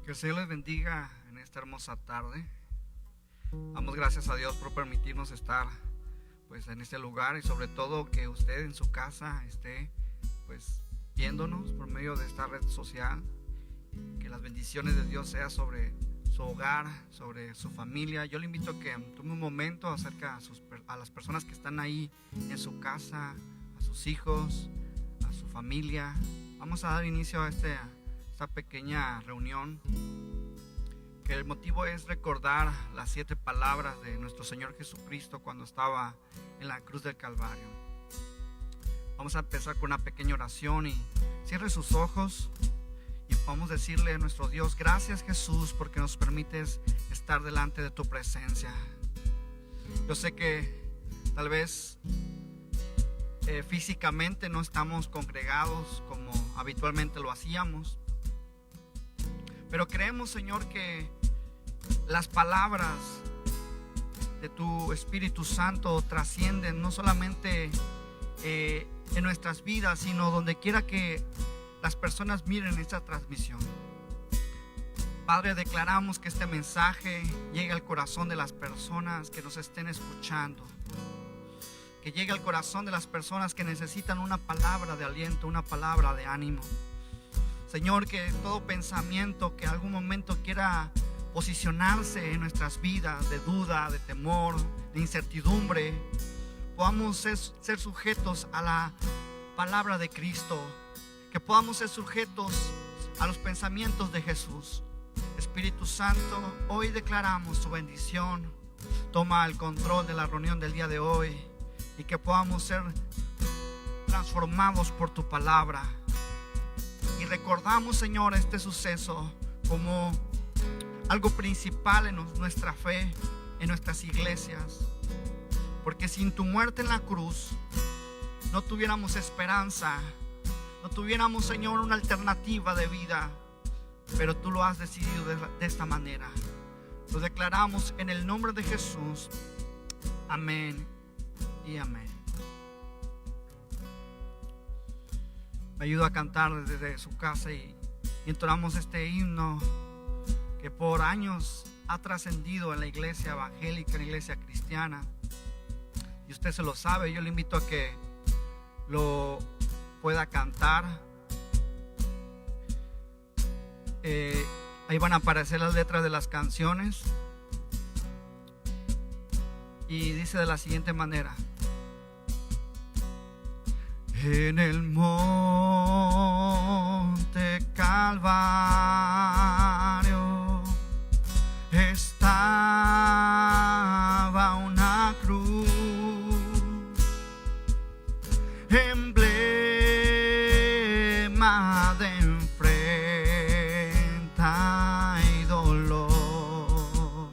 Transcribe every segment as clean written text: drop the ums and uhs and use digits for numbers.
Que el Señor les bendiga en esta hermosa tarde. Damos gracias a Dios por permitirnos estar pues en este lugar, y sobre todo que usted en su casa esté pues viéndonos por medio de esta red social. Que las bendiciones de Dios sean sobre su hogar, sobre su familia. Yo le invito a que tome un momento acerca a las personas que están ahí en su casa, a sus hijos, a su familia. Vamos a dar inicio a esta pequeña reunión, que el motivo es recordar las 7 palabras de nuestro Señor Jesucristo cuando estaba en la cruz del Calvario. Vamos a empezar con una pequeña oración, y cierre sus ojos y vamos a decirle a nuestro Dios: gracias, Jesús, porque nos permites estar delante de tu presencia. Yo sé que tal vez físicamente no estamos congregados como habitualmente lo hacíamos, pero creemos, Señor, que las palabras de tu Espíritu Santo trascienden no solamente en nuestras vidas, sino donde quiera que las personas miren esta transmisión. Padre, declaramos que este mensaje llegue al corazón de las personas que nos estén escuchando, que llegue al corazón de las personas que necesitan una palabra de aliento, una palabra de ánimo. Señor, que todo pensamiento que en algún momento quiera posicionarse en nuestras vidas de duda, de temor, de incertidumbre, podamos ser sujetos a la palabra de Cristo, que podamos ser sujetos a los pensamientos de Jesús. Espíritu Santo, hoy declaramos tu bendición. Toma el control de la reunión del día de hoy, y que podamos ser transformados por tu palabra. Y recordamos, Señor, este suceso como algo principal en nuestra fe, en nuestras iglesias, porque sin tu muerte en la cruz no tuviéramos esperanza, no tuviéramos, Señor, una alternativa de vida, pero tú lo has decidido de esta manera. Lo declaramos en el nombre de Jesús. Amén y amén. Me ayuda a cantar desde su casa y entonamos este himno que por años ha trascendido en la iglesia evangélica, en la iglesia cristiana, y usted se lo sabe. Yo le invito a que lo pueda cantar. Ahí van a aparecer las letras de las canciones, y dice de la siguiente manera: en el monte Calvario estaba una cruz, emblema de enfrenta y dolor,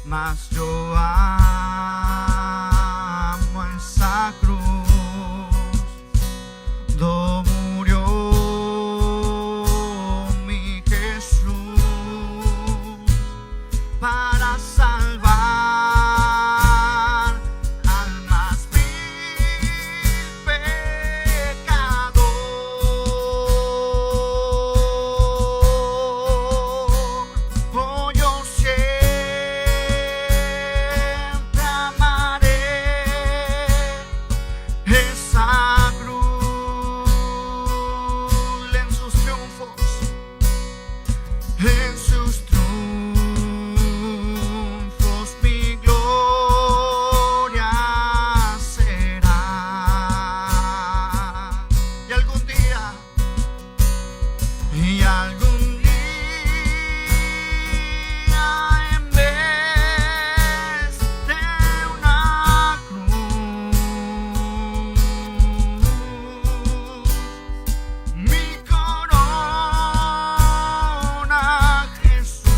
mas yo amo esa cruz, donde murió mi Jesús para salvar al más vil pecador. Oh, yo siempre amaré esa cruz en sus triunfos, en sus triunfos mi gloria será. Y algún día en vez de una cruz, mi corona Jesús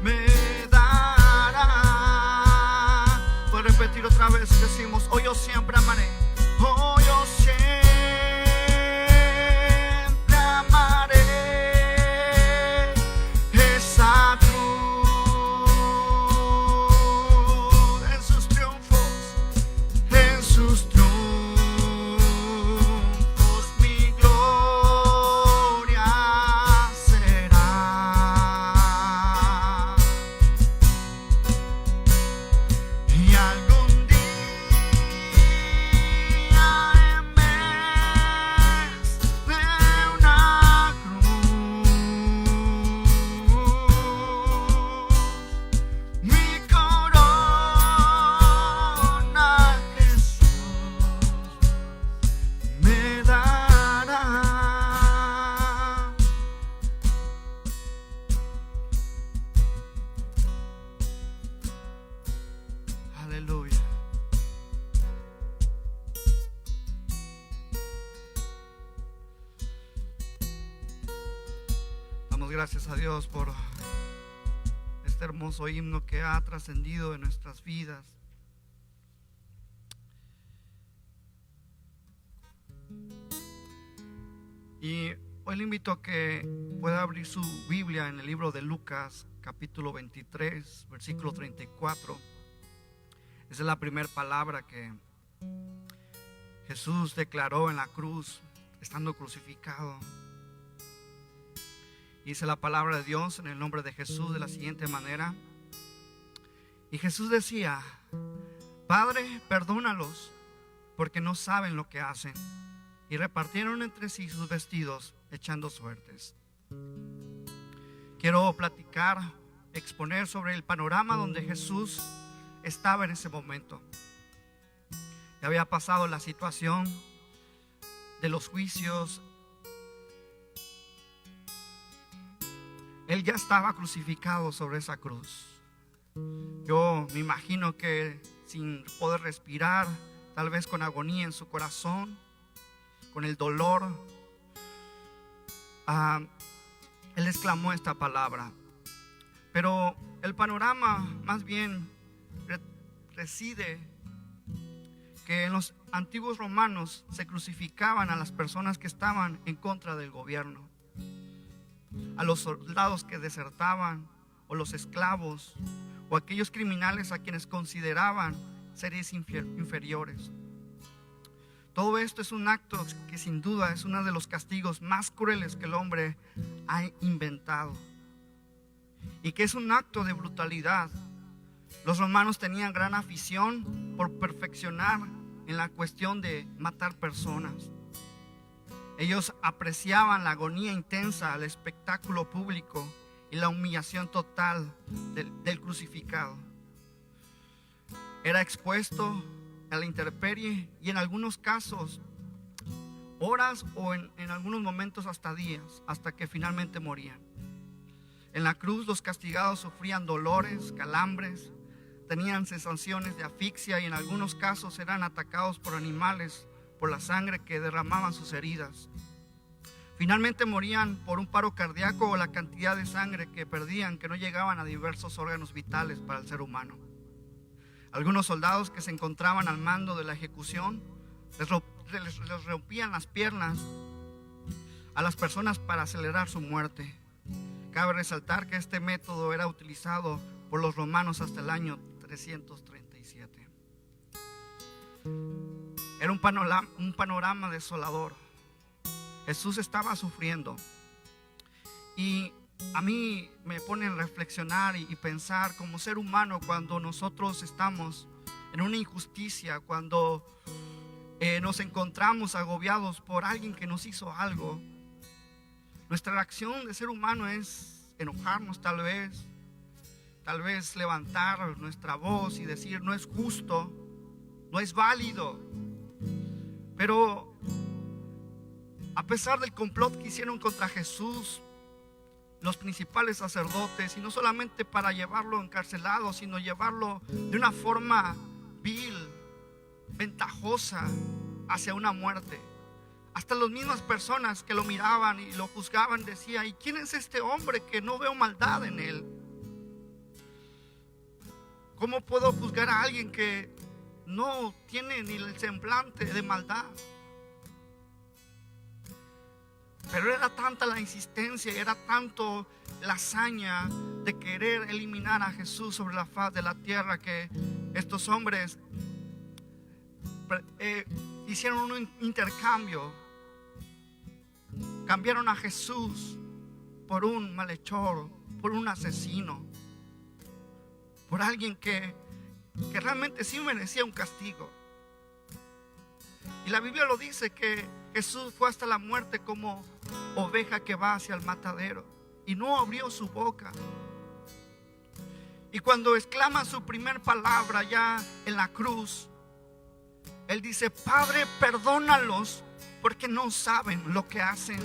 me dará. Voy a repetir otra vez, decimos: oh, yo siempre amaré, oh, yo siempre amaré esa cruz en sus triunfos, en sus triunfos Damos gracias a Dios por este hermoso himno que ha trascendido en nuestras vidas. Y hoy le invito a que pueda abrir su Biblia en el libro de Lucas, capítulo 23, versículo 34. Esa es la primera palabra que Jesús declaró en la cruz, estando crucificado. Dice la palabra de Dios en el nombre de Jesús de la siguiente manera: y Jesús decía: Padre, perdónalos, porque no saben lo que hacen. Y repartieron entre sí sus vestidos, echando suertes. Quiero platicar, exponer sobre el panorama donde Jesús estaba en ese momento. Ya había pasado la situación de los juicios. Él ya estaba crucificado sobre esa cruz. Yo me imagino que sin poder respirar, tal vez con agonía en su corazón, con el dolor, Él exclamó esta palabra. Pero el panorama más bien reside que en los antiguos romanos se crucificaban a las personas que estaban en contra del gobierno, a los soldados que desertaban, o los esclavos, o aquellos criminales a quienes consideraban seres inferiores. Todo esto es un acto que sin duda es uno de los castigos más crueles que el hombre ha inventado, y que es un acto de brutalidad. Los romanos tenían gran afición por perfeccionar en la cuestión de matar personas. Ellos apreciaban la agonía intensa, el espectáculo público y la humillación total del crucificado. Era expuesto a la intemperie y en algunos casos horas, o en algunos momentos hasta días, hasta que finalmente morían. En la cruz los castigados sufrían dolores, calambres, tenían sensaciones de asfixia y en algunos casos eran atacados por animales por la sangre que derramaban sus heridas. Finalmente morían por un paro cardíaco o la cantidad de sangre que perdían, que no llegaban a diversos órganos vitales para el ser humano. Algunos soldados que se encontraban al mando de la ejecución les rompían las piernas a las personas para acelerar su muerte. Cabe resaltar que este método era utilizado por los romanos hasta el año 337. Era un panorama desolador. Jesús estaba sufriendo, y a mí me pone a reflexionar y pensar como ser humano, cuando nosotros estamos en una injusticia, cuando nos encontramos agobiados por alguien que nos hizo algo. Nuestra reacción de ser humano es enojarnos, tal vez levantar nuestra voz y decir: no es justo, no es válido. Pero a pesar del complot que hicieron contra Jesús los principales sacerdotes, y no solamente para llevarlo encarcelado, sino llevarlo de una forma vil, ventajosa, hacia una muerte, hasta las mismas personas que lo miraban y lo juzgaban decían: ¿y quién es este hombre que no veo maldad en él? ¿Cómo puedo juzgar a alguien que no tiene ni el semblante de maldad? Pero era tanta la insistencia, era tanto la hazaña de querer eliminar a Jesús sobre la faz de la tierra, que estos hombres hicieron un intercambio. Cambiaron a Jesús por un malhechor, por un asesino, por alguien que realmente sí merecía un castigo. Y la Biblia lo dice, que Jesús fue hasta la muerte como oveja que va hacia el matadero, y no abrió su boca. Y cuando exclama su primer palabra ya en la cruz, Él dice: Padre, perdónalos, porque no saben lo que hacen.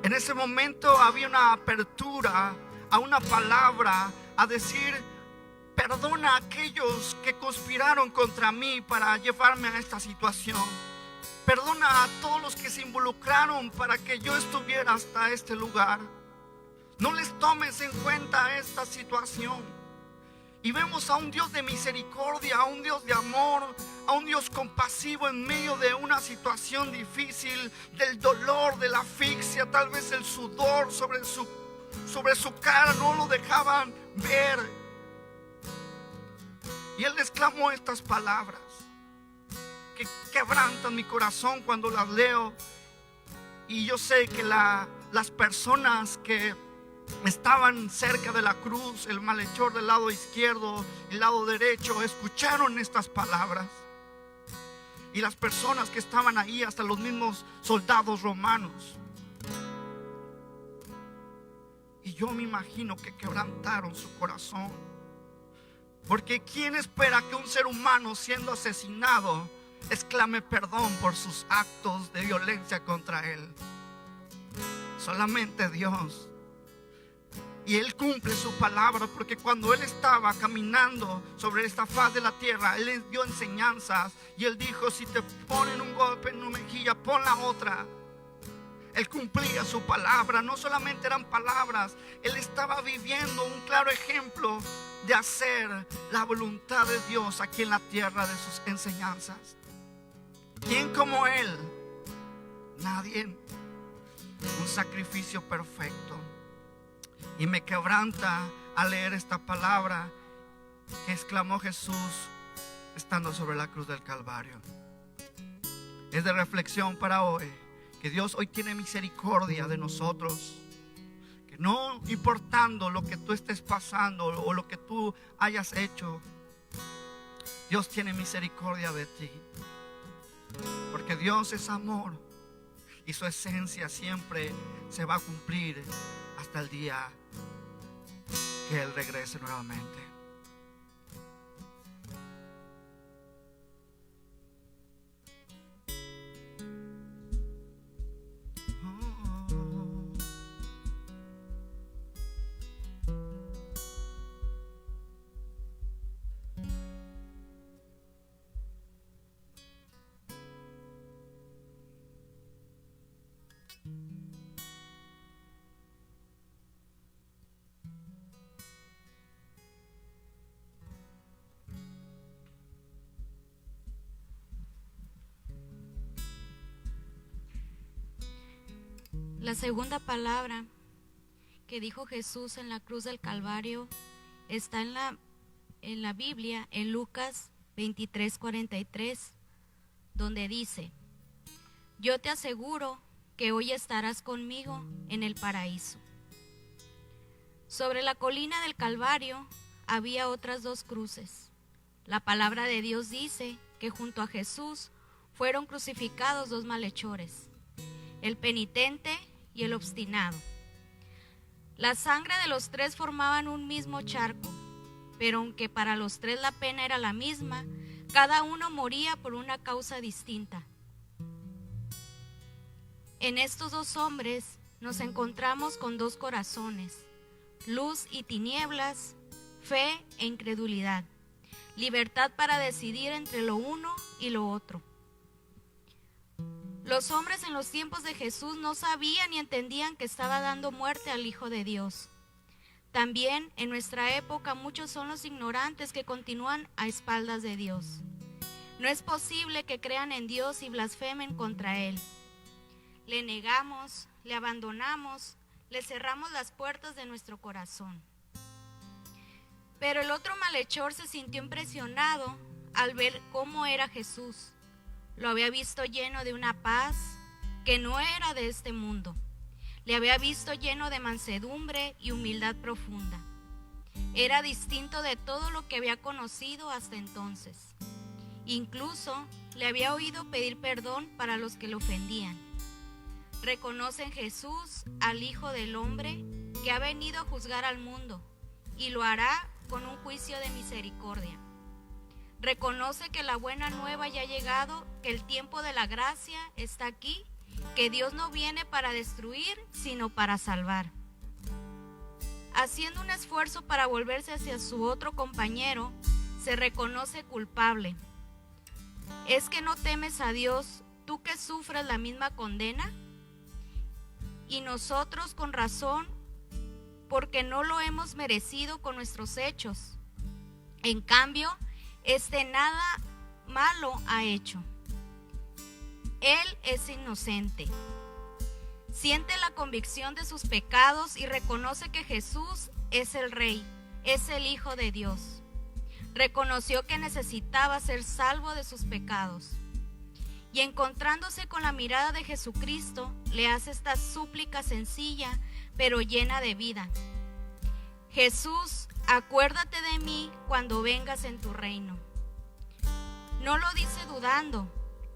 En ese momento había una apertura a una palabra, a decir: perdona a aquellos que conspiraron contra mí para llevarme a esta situación. Perdona a todos los que se involucraron para que yo estuviera hasta este lugar. No les tomes en cuenta esta situación. Y vemos a un Dios de misericordia, a un Dios de amor, a un Dios compasivo en medio de una situación difícil, del dolor, de la asfixia, tal vez el sudor sobre su cara no lo dejaban ver. Y Él exclamó estas palabras que quebrantan mi corazón cuando las leo. Y yo sé que las personas que estaban cerca de la cruz, el malhechor del lado izquierdo, el lado derecho, escucharon estas palabras. Y las personas que estaban ahí, hasta los mismos soldados romanos. Y yo me imagino que quebrantaron su corazón. Porque ¿quién espera que un ser humano siendo asesinado exclame perdón por sus actos de violencia contra él? Solamente Dios. Y Él cumple su palabra, porque cuando Él estaba caminando sobre esta faz de la tierra, Él les dio enseñanzas. Y Él dijo: si te ponen un golpe en una mejilla, pon la otra. Él cumplía su palabra. No solamente eran palabras, Él estaba viviendo un claro ejemplo de hacer la voluntad de Dios aquí en la tierra de sus enseñanzas. ¿Quién como Él? Nadie. Un sacrificio perfecto. Y me quebranta al leer esta palabra que exclamó Jesús estando sobre la cruz del Calvario. Es de reflexión para hoy, que Dios hoy tiene misericordia de nosotros. Que no importando lo que tú estés pasando o lo que tú hayas hecho, Dios tiene misericordia de ti. Porque Dios es amor y su esencia siempre se va a cumplir hasta el día que Él regrese nuevamente. La segunda palabra que dijo Jesús en la cruz del Calvario está en la Biblia, en Lucas 23:43, donde dice: yo te aseguro que hoy estarás conmigo en el paraíso. Sobre la colina del Calvario había otras dos cruces. La palabra de Dios dice que junto a Jesús fueron crucificados dos malhechores, el penitente y el obstinado. La sangre de los tres formaban un mismo charco, pero aunque para los tres la pena era la misma, cada uno moría por una causa distinta. En estos dos hombres nos encontramos con dos corazones, luz y tinieblas, fe e incredulidad, libertad para decidir entre lo uno y lo otro. Los hombres en los tiempos de Jesús no sabían ni entendían que estaba dando muerte al Hijo de Dios. También en nuestra época muchos son los ignorantes que continúan a espaldas de Dios. No es posible que crean en Dios y blasfemen contra Él. Le negamos, le abandonamos, le cerramos las puertas de nuestro corazón. Pero el otro malhechor se sintió impresionado al ver cómo era Jesús. Lo había visto lleno de una paz que no era de este mundo. Le había visto lleno de mansedumbre y humildad profunda. Era distinto de todo lo que había conocido hasta entonces. Incluso le había oído pedir perdón para los que le ofendían. Reconoce en Jesús al Hijo del Hombre que ha venido a juzgar al mundo y lo hará con un juicio de misericordia. Reconoce que la buena nueva ya ha llegado, que el tiempo de la gracia está aquí, que Dios no viene para destruir, sino para salvar. Haciendo un esfuerzo para volverse hacia su otro compañero, se reconoce culpable. ¿Es que no temes a Dios, tú que sufres la misma condena? Y nosotros con razón porque no lo hemos merecido con nuestros hechos. En cambio, nada malo ha hecho. Él es inocente. Siente la convicción de sus pecados y reconoce que Jesús es el Rey, es el Hijo de Dios. Reconoció que necesitaba ser salvo de sus pecados. Y encontrándose con la mirada de Jesucristo, le hace esta súplica sencilla, pero llena de vida. Jesús, acuérdate de mí cuando vengas en tu reino. No lo dice dudando,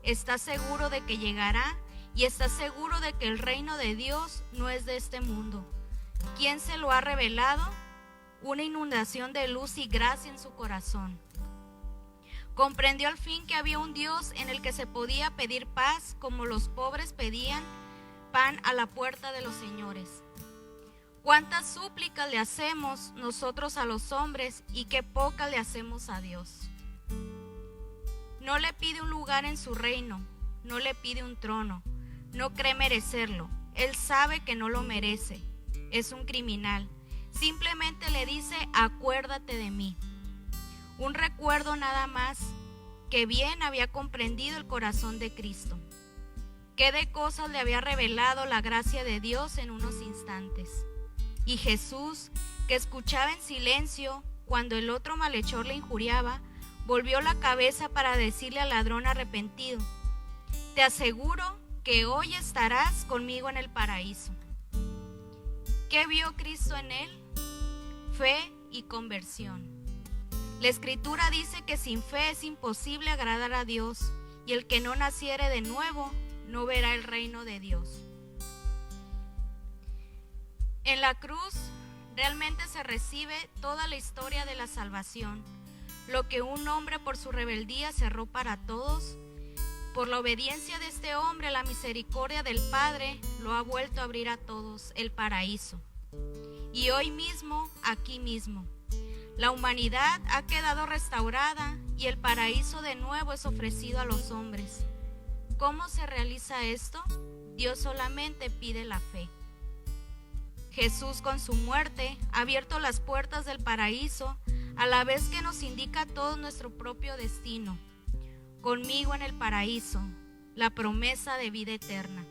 está seguro de que llegará y está seguro de que el reino de Dios no es de este mundo. ¿Quién se lo ha revelado? Una inundación de luz y gracia en su corazón. Comprendió al fin que había un Dios en el que se podía pedir paz como los pobres pedían pan a la puerta de los señores. ¿Cuántas súplicas le hacemos nosotros a los hombres y qué pocas le hacemos a Dios? No le pide un lugar en su reino, no le pide un trono, no cree merecerlo. Él sabe que no lo merece, es un criminal. Simplemente le dice, acuérdate de mí. Un recuerdo nada más, que bien había comprendido el corazón de Cristo. Qué de cosas le había revelado la gracia de Dios en unos instantes. Y Jesús, que escuchaba en silencio cuando el otro malhechor le injuriaba, volvió la cabeza para decirle al ladrón arrepentido, te aseguro que hoy estarás conmigo en el paraíso. ¿Qué vio Cristo en él? Fe y conversión. La Escritura dice que sin fe es imposible agradar a Dios, y el que no naciere de nuevo no verá el reino de Dios. En la cruz realmente se recibe toda la historia de la salvación. Lo que un hombre por su rebeldía cerró para todos, por la obediencia de este hombre, la misericordia del Padre lo ha vuelto a abrir a todos, el paraíso. Y hoy mismo, aquí mismo, la humanidad ha quedado restaurada y el paraíso de nuevo es ofrecido a los hombres. ¿Cómo se realiza esto? Dios solamente pide la fe. Jesús con su muerte ha abierto las puertas del paraíso, a la vez que nos indica todo nuestro propio destino. Conmigo en el paraíso, la promesa de vida eterna.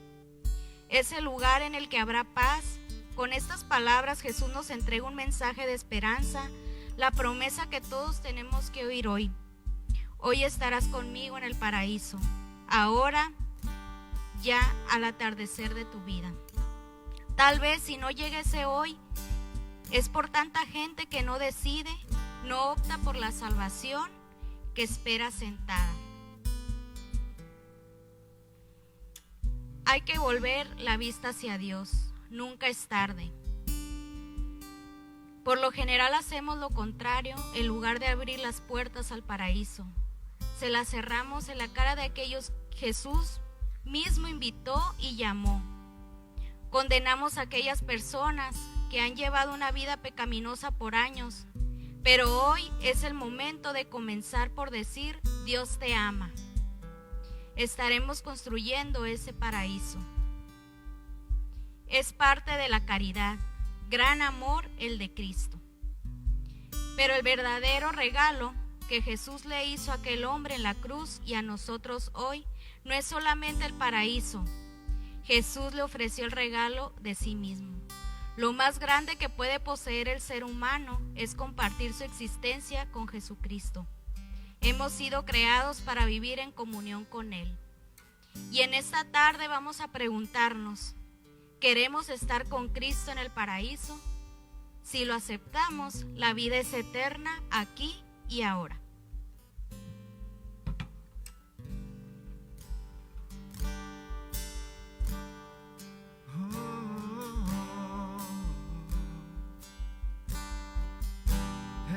Es el lugar en el que habrá paz. Con estas palabras Jesús nos entrega un mensaje de esperanza, la promesa que todos tenemos que oír hoy. Hoy estarás conmigo en el paraíso, ahora, ya al atardecer de tu vida. Tal vez si no llega ese hoy, es por tanta gente que no decide, no opta por la salvación, que espera sentada. Hay que volver la vista hacia Dios, nunca es tarde. Por lo general hacemos lo contrario, en lugar de abrir las puertas al paraíso. Se las cerramos en la cara de aquellos que Jesús mismo invitó y llamó. Condenamos a aquellas personas que han llevado una vida pecaminosa por años, pero hoy es el momento de comenzar por decir, Dios te ama. Estaremos construyendo ese paraíso. Es parte de la caridad, gran amor el de Cristo. Pero el verdadero regalo que Jesús le hizo a aquel hombre en la cruz y a nosotros hoy no es solamente el paraíso. Jesús le ofreció el regalo de sí mismo. Lo más grande que puede poseer el ser humano es compartir su existencia con Jesucristo. Hemos sido creados para vivir en comunión con Él. Y en esta tarde vamos a preguntarnos, ¿queremos estar con Cristo en el paraíso? Si lo aceptamos, la vida es eterna aquí y ahora.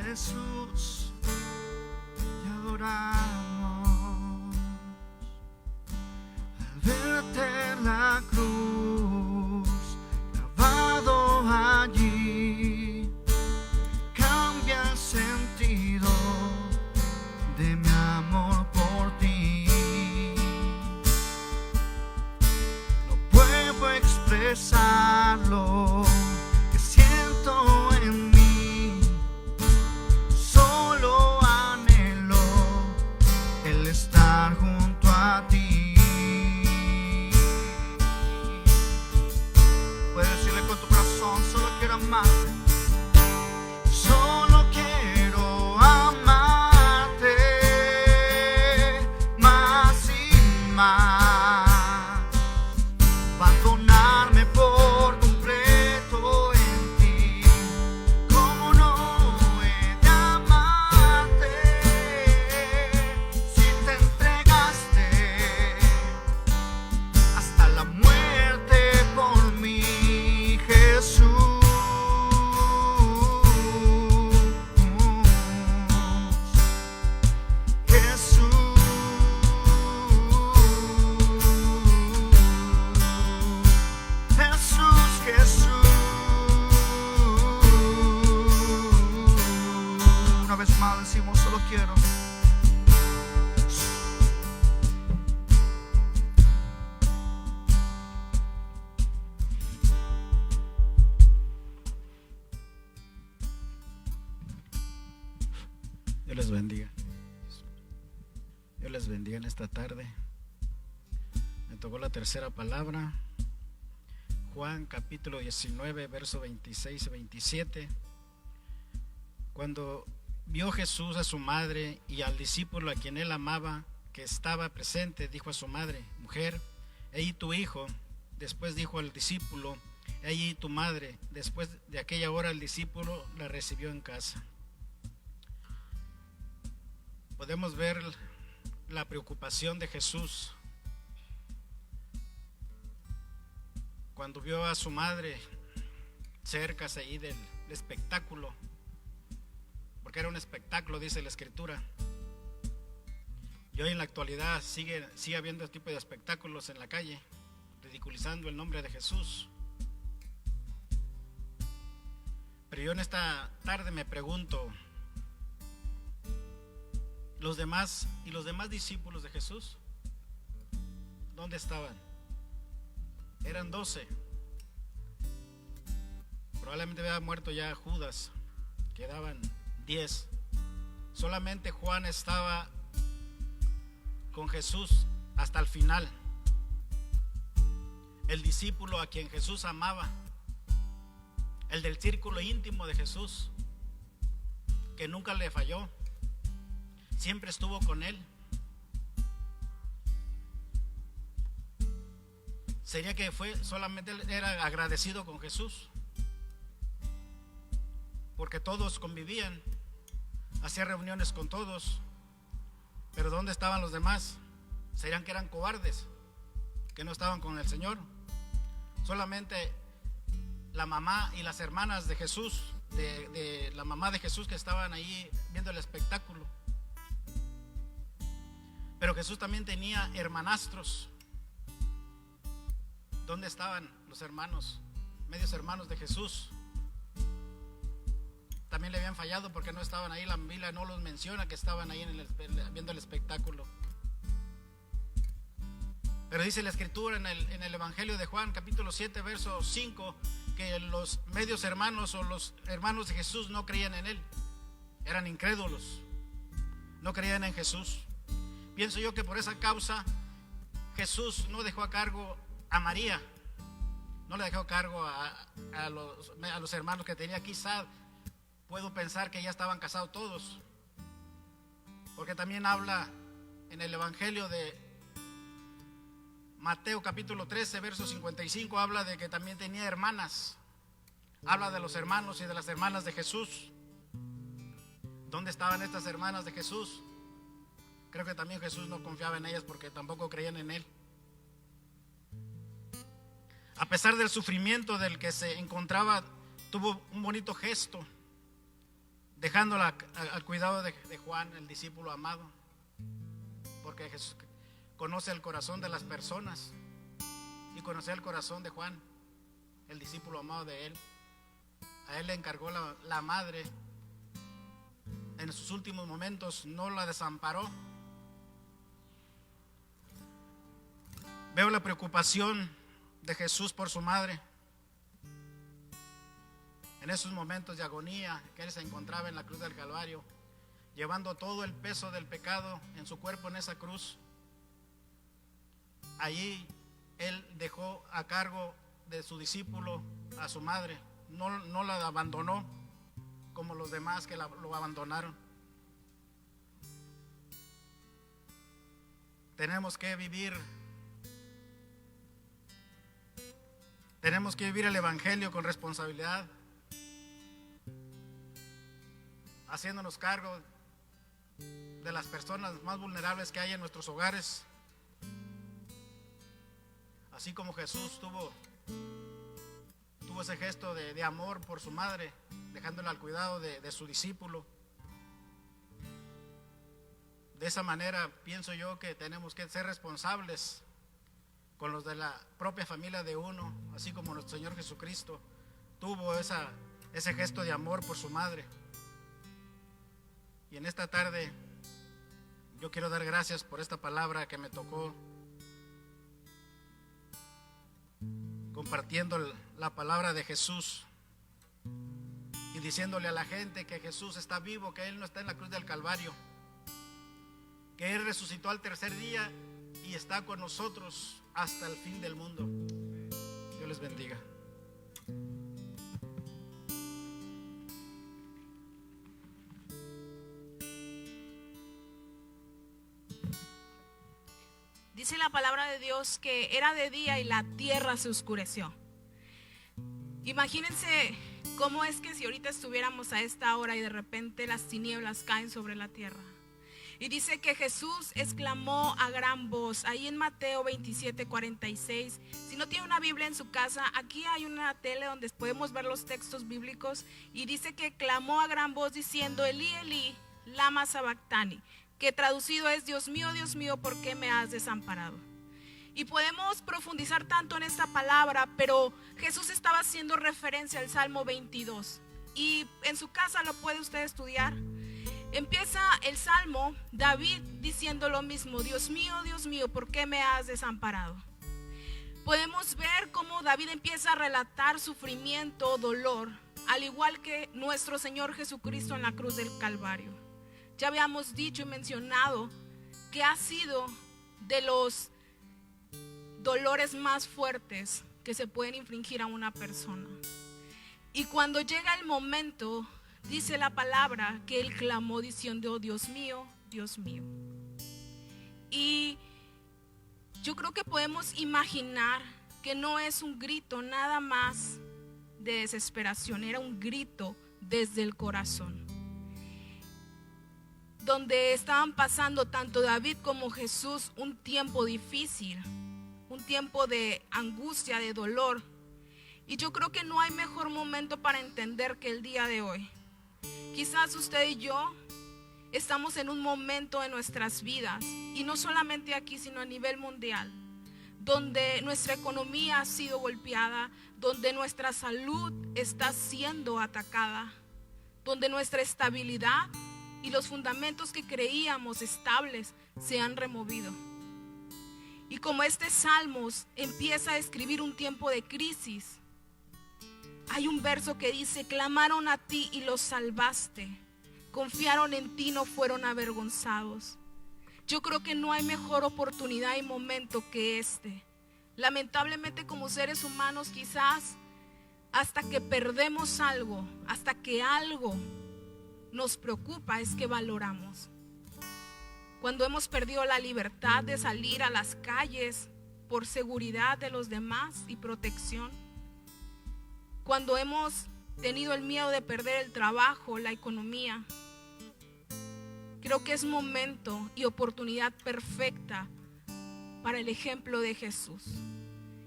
Jesús, te adoramos al verte en la cruz, clavado allí, cambia el sentido de mi amor por ti. No puedo expresarlo, que siento bendiga. Dios les bendiga en esta tarde. Me tocó la tercera palabra. Juan capítulo 19, verso 26 y 27. Cuando vio Jesús a su madre y al discípulo a quien él amaba, que estaba presente, dijo a su madre: mujer, he ahí tu hijo. Después dijo al discípulo: he ahí tu madre. Después de aquella hora el discípulo la recibió en casa. Podemos ver la preocupación de Jesús cuando vio a su madre cerca ahí del espectáculo, porque era un espectáculo, dice la Escritura. Y hoy en la actualidad sigue habiendo este tipo de espectáculos en la calle, ridiculizando el nombre de Jesús. Pero yo en esta tarde me pregunto, los demás discípulos de Jesús, ¿dónde estaban? Eran 12. Probablemente había muerto ya Judas, quedaban 10. Solamente Juan estaba con Jesús hasta el final. El discípulo a quien Jesús amaba, el del círculo íntimo de Jesús, que nunca le falló, siempre estuvo con él. Sería que solamente era agradecido con Jesús, porque todos convivían, hacía reuniones con todos. Pero ¿dónde estaban los demás? Serían que eran cobardes, que no estaban con el Señor. Solamente la mamá y las hermanas de Jesús, de la mamá de Jesús, que estaban ahí viendo el espectáculo. Pero Jesús también tenía hermanastros. ¿Dónde estaban los hermanos, medios hermanos de Jesús? También le habían fallado porque no estaban ahí. La Biblia no los menciona que estaban ahí viendo el espectáculo. Pero dice la Escritura en el Evangelio de Juan capítulo 7 verso 5 que los medios hermanos o los hermanos de Jesús no creían en él. Eran incrédulos, no creían en Jesús. Pienso yo que por esa causa Jesús no dejó a cargo a María, no le dejó a cargo a los hermanos que tenía. Quizá puedo pensar que ya estaban casados todos, porque también habla en el Evangelio de Mateo capítulo 13 verso 55, habla de que también tenía hermanas. Habla de los hermanos y de las hermanas de Jesús. ¿Dónde estaban estas hermanas de Jesús? Creo que también Jesús no confiaba en ellas porque tampoco creían en él. A pesar del sufrimiento del que se encontraba, tuvo un bonito gesto, dejándola al cuidado de Juan, el discípulo amado, porque Jesús conoce el corazón de las personas y conocía el corazón de Juan, el discípulo amado de él. A él le encargó la madre. En sus últimos momentos no la desamparó. Veo la preocupación de Jesús por su madre en esos momentos de agonía que él se encontraba en la cruz del Calvario, llevando todo el peso del pecado en su cuerpo en esa cruz. Allí él dejó a cargo de su discípulo a su madre. No la abandonó como los demás que lo abandonaron. Tenemos que vivir el Evangelio con responsabilidad, haciéndonos cargo de las personas más vulnerables que hay en nuestros hogares. Así como Jesús tuvo ese gesto de amor por su madre, dejándola al cuidado de su discípulo. De esa manera pienso yo que tenemos que ser responsables con los de la propia familia de uno, así como nuestro Señor Jesucristo tuvo ese gesto de amor por su madre. Y en esta tarde yo quiero dar gracias por esta palabra que me tocó, compartiendo la palabra de Jesús y diciéndole a la gente que Jesús está vivo, que Él no está en la cruz del Calvario, que Él resucitó al tercer día y está con nosotros hasta el fin del mundo. Dios les bendiga. Dice la palabra de Dios que era de día y la tierra se oscureció. Imagínense cómo es que si ahorita estuviéramos a esta hora y de repente las tinieblas caen sobre la tierra. Y dice que Jesús exclamó a gran voz, ahí en Mateo 27:46. Si no tiene una Biblia en su casa, aquí hay una tele donde podemos ver los textos bíblicos. Y dice que clamó a gran voz diciendo, Elí, Elí, lama sabactani, que traducido es, Dios mío, ¿por qué me has desamparado? Y podemos profundizar tanto en esta palabra, pero Jesús estaba haciendo referencia al Salmo 22. Y en su casa lo puede usted estudiar. Empieza el Salmo, David diciendo lo mismo, Dios mío, ¿por qué me has desamparado? Podemos ver cómo David empieza a relatar sufrimiento, dolor, al igual que nuestro Señor Jesucristo en la cruz del Calvario. Ya habíamos dicho y mencionado que ha sido de los dolores más fuertes que se pueden infligir a una persona. Y cuando llega el momento, dice la palabra que él clamó diciendo, Dios mío. Y yo creo que podemos imaginar que no es un grito nada más de desesperación, era un grito desde el corazón, donde estaban pasando tanto David como Jesús un tiempo difícil, un tiempo de angustia, de dolor. Y yo creo que no hay mejor momento para entender que el día de hoy. Quizás usted y yo estamos en un momento de nuestras vidas, y no solamente aquí, sino a nivel mundial, donde nuestra economía ha sido golpeada, donde nuestra salud está siendo atacada, donde nuestra estabilidad y los fundamentos que creíamos estables se han removido. Y como este Salmos empieza a escribir un tiempo de crisis, hay un verso que dice, clamaron a ti y los salvaste, confiaron en ti, no fueron avergonzados. Yo creo que no hay mejor oportunidad y momento que este. Lamentablemente, como seres humanos, quizás hasta que perdemos algo, hasta que algo nos preocupa, es que valoramos. Cuando hemos perdido la libertad de salir a las calles por seguridad de los demás y protección, cuando hemos tenido el miedo de perder el trabajo, la economía, creo que es momento y oportunidad perfecta para el ejemplo de Jesús.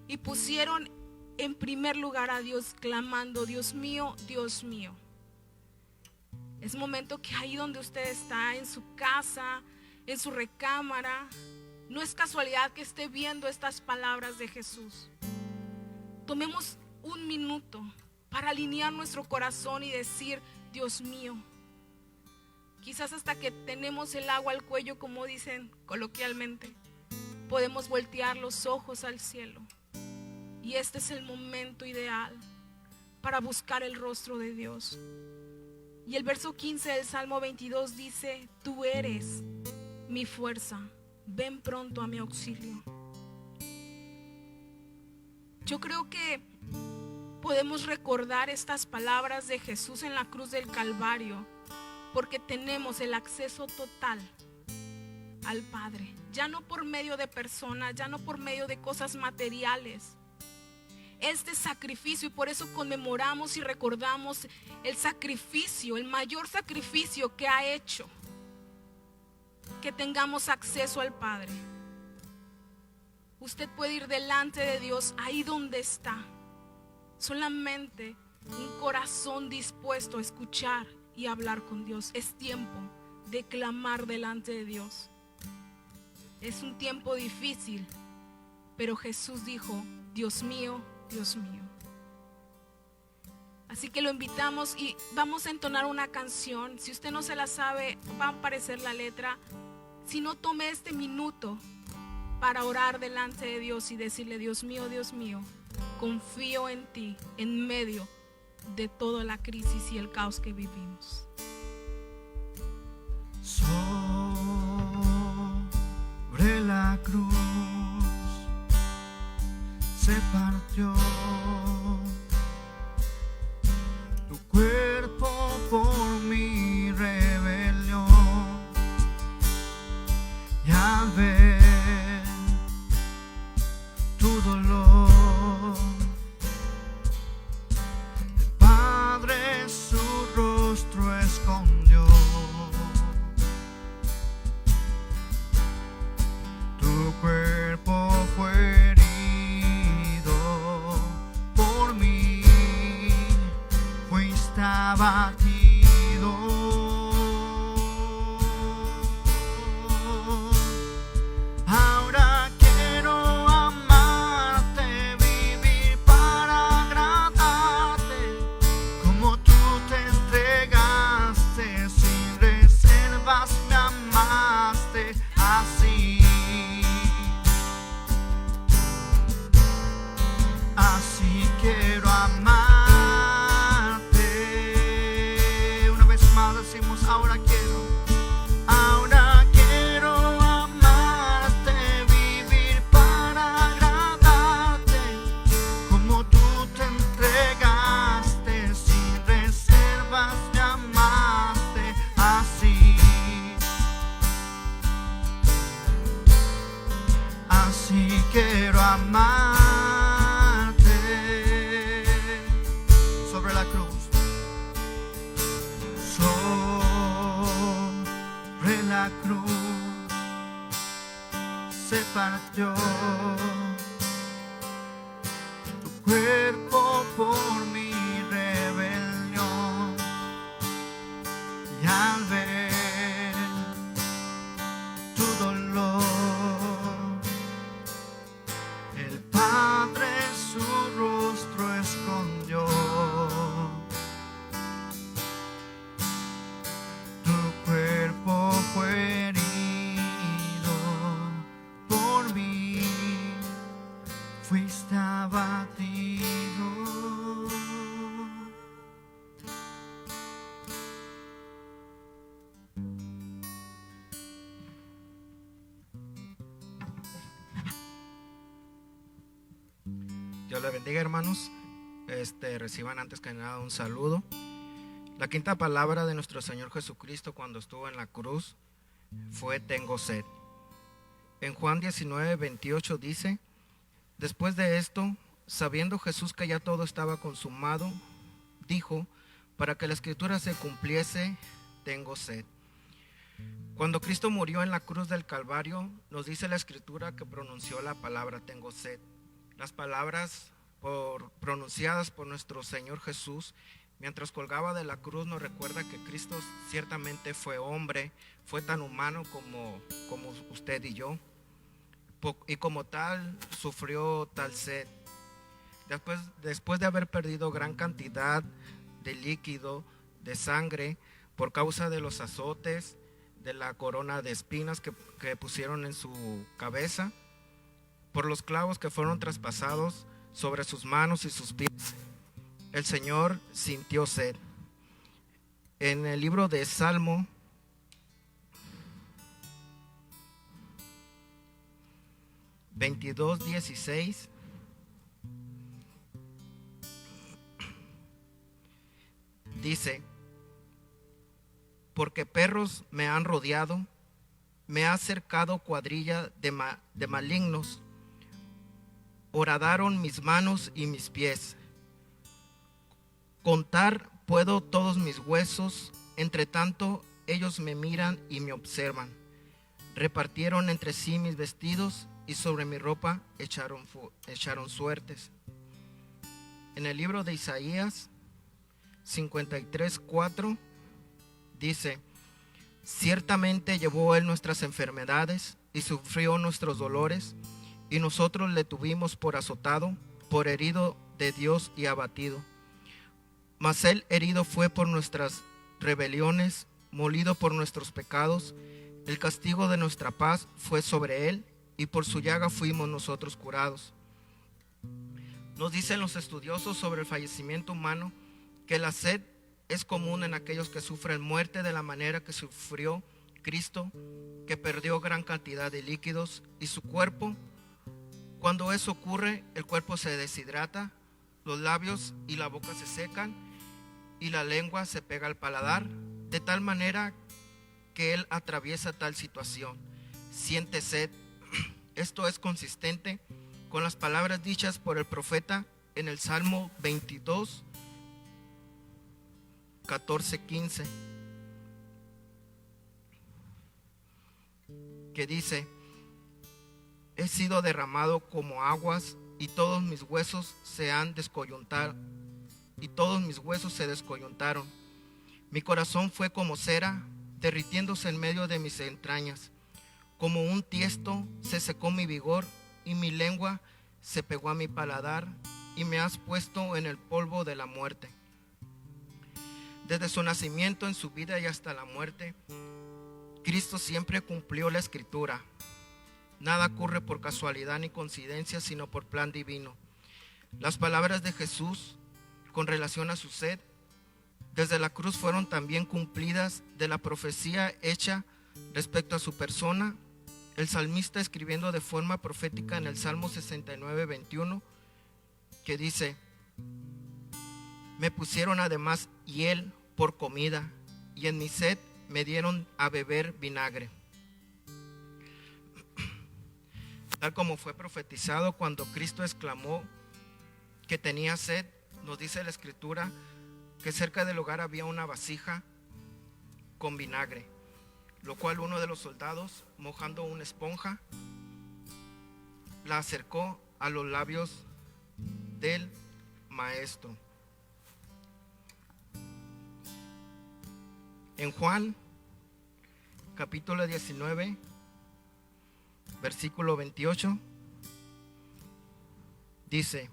Y pusieron en primer lugar a Dios clamando, Dios mío. Es momento que ahí donde usted está, en su casa, en su recámara, no es casualidad que esté viendo estas palabras de Jesús. Tomemos un minuto para alinear nuestro corazón y decir, Dios mío. Quizás hasta que tenemos el agua al cuello, como dicen coloquialmente, podemos voltear los ojos al cielo. Y este es el momento ideal para buscar el rostro de Dios. Y el verso 15 del Salmo 22 dice, tú eres mi fuerza, ven pronto a mi auxilio. Yo creo que podemos recordar estas palabras de Jesús en la cruz del Calvario, porque tenemos el acceso total al Padre, ya no por medio de personas, ya no por medio de cosas materiales. Este sacrificio, y por eso conmemoramos y recordamos el sacrificio, el mayor sacrificio que ha hecho que tengamos acceso al Padre. Usted puede ir delante de Dios ahí donde está, solamente un corazón dispuesto a escuchar y hablar con Dios. Es tiempo de clamar delante de Dios. Es un tiempo difícil, pero Jesús dijo, Dios mío. Así que lo invitamos y vamos a entonar una canción. Si usted no se la sabe, va a aparecer la letra. Si no, tome este minuto para orar delante de Dios y decirle, Dios mío, confío en ti en medio de toda la crisis y el caos que vivimos. Sobre la cruz se partió tu cuerpo por mi rebelión, y al ver tu dolor, el Padre su rostro escondió. Tu cuerpo fue herido por mí, fuiste abatido. Ahora quiero amarte, vivir para agradarte, como tú te entregaste, sin reservas me amaste así. Así quiero amarte. Una vez más decimos, ahora quiero amarte, vivir para agradarte, como tú te entregaste, sin reservas me amaste así. Así quiero amarte. Sobre la cruz, sobre la cruz se partió tu cuerpo por mi rebelión, y al ver tu dolor, el Padre su rostro escondió. Tu cuerpo fue herido por mí, fuiste abatido. Dios les bendiga, hermanos. Reciban antes que nada un saludo. La quinta palabra de nuestro Señor Jesucristo cuando estuvo en la cruz fue: tengo sed. En Juan 19:28 dice: después de esto, sabiendo Jesús que ya todo estaba consumado, dijo: para que la escritura se cumpliese, tengo sed. Cuando Cristo murió en la cruz del Calvario, nos dice la escritura que pronunció la palabra tengo sed. Las palabras pronunciadas por nuestro Señor Jesús mientras colgaba de la cruz nos recuerda que Cristo ciertamente fue hombre, fue tan humano como usted y yo, y como tal sufrió tal sed. Después de haber perdido gran cantidad de líquido, de sangre, por causa de los azotes, de la corona de espinas que pusieron en su cabeza, por los clavos que fueron traspasados sobre sus manos y sus pies, el Señor sintió sed. En el libro de Salmo 22:16 dice: porque perros me han rodeado, me ha cercado cuadrilla de malignos, horadaron mis manos y mis pies. Contar puedo todos mis huesos, entre tanto ellos me miran y me observan. Repartieron entre sí mis vestidos y sobre mi ropa echaron suertes. En el libro de Isaías 53:4 dice: ciertamente llevó él nuestras enfermedades y sufrió nuestros dolores, y nosotros le tuvimos por azotado, por herido de Dios y abatido. Mas él herido fue por nuestras rebeliones, molido por nuestros pecados. El castigo de nuestra paz fue sobre él, y por su llaga fuimos nosotros curados. Nos dicen los estudiosos sobre el fallecimiento humano que la sed es común en aquellos que sufren muerte de la manera que sufrió Cristo, que perdió gran cantidad de líquidos y su cuerpo. Cuando eso ocurre, el cuerpo se deshidrata, los labios y la boca se secan y la lengua se pega al paladar, de tal manera que él atraviesa tal situación. Siente sed. Esto es consistente con las palabras dichas por el profeta en el Salmo 22, 14, 15, que dice: he sido derramado como aguas y todos mis huesos se han descoyuntado, y todos mis huesos se descoyuntaron. Mi corazón fue como cera, derritiéndose en medio de mis entrañas. Como un tiesto se secó mi vigor y mi lengua se pegó a mi paladar, y me has puesto en el polvo de la muerte. Desde su nacimiento, en su vida y hasta la muerte, Cristo siempre cumplió la Escritura. Nada ocurre por casualidad ni coincidencia, sino por plan divino. Las palabras de Jesús con relación a su sed desde la cruz fueron también cumplidas de la profecía hecha respecto a su persona. El salmista, escribiendo de forma profética en el Salmo 69, 21, que dice: me pusieron además hiel por comida, y en mi sed me dieron a beber vinagre. Tal como fue profetizado cuando Cristo exclamó que tenía sed, nos dice la Escritura que cerca del hogar había una vasija con vinagre, lo cual uno de los soldados, mojando una esponja, la acercó a los labios del maestro. En Juan, capítulo 19, versículo 28, dice: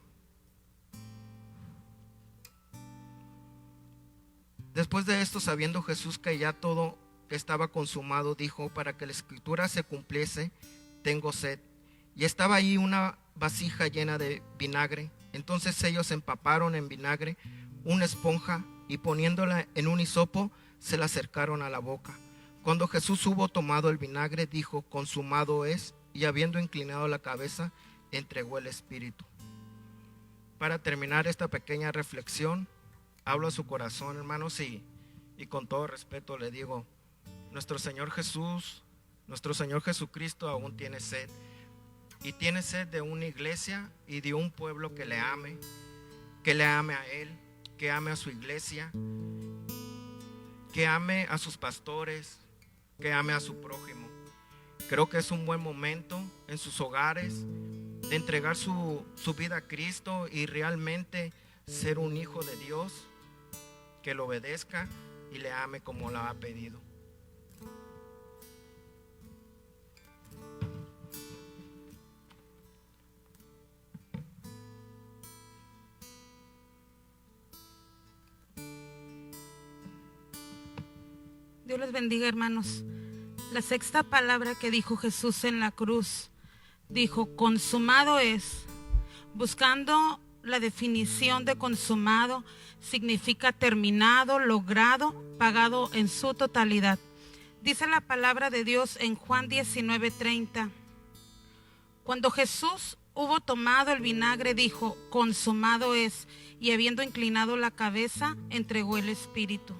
después de esto, sabiendo Jesús que ya todo estaba consumado, dijo: para que la Escritura se cumpliese, tengo sed. Y estaba allí una vasija llena de vinagre. Entonces ellos empaparon en vinagre una esponja y poniéndola en un hisopo, se la acercaron a la boca. Cuando Jesús hubo tomado el vinagre, dijo: consumado es, y habiendo inclinado la cabeza, entregó el espíritu. Para terminar esta pequeña reflexión, hablo a su corazón, hermanos, y con todo respeto le digo: nuestro Señor Jesucristo aún tiene sed, y tiene sed de una iglesia y de un pueblo que le ame a Él, que ame a su iglesia, que ame a sus pastores, que ame a su prójimo. Creo que es un buen momento en sus hogares de entregar su vida a Cristo y realmente ser un hijo de Dios que lo obedezca y le ame como lo ha pedido. Dios les bendiga, hermanos. La sexta palabra que dijo Jesús en la cruz, dijo: consumado es. Buscando la definición de consumado, significa terminado, logrado, pagado en su totalidad. Dice la palabra de Dios en Juan 19:30. Cuando Jesús hubo tomado el vinagre, dijo: consumado es, y habiendo inclinado la cabeza, entregó el espíritu.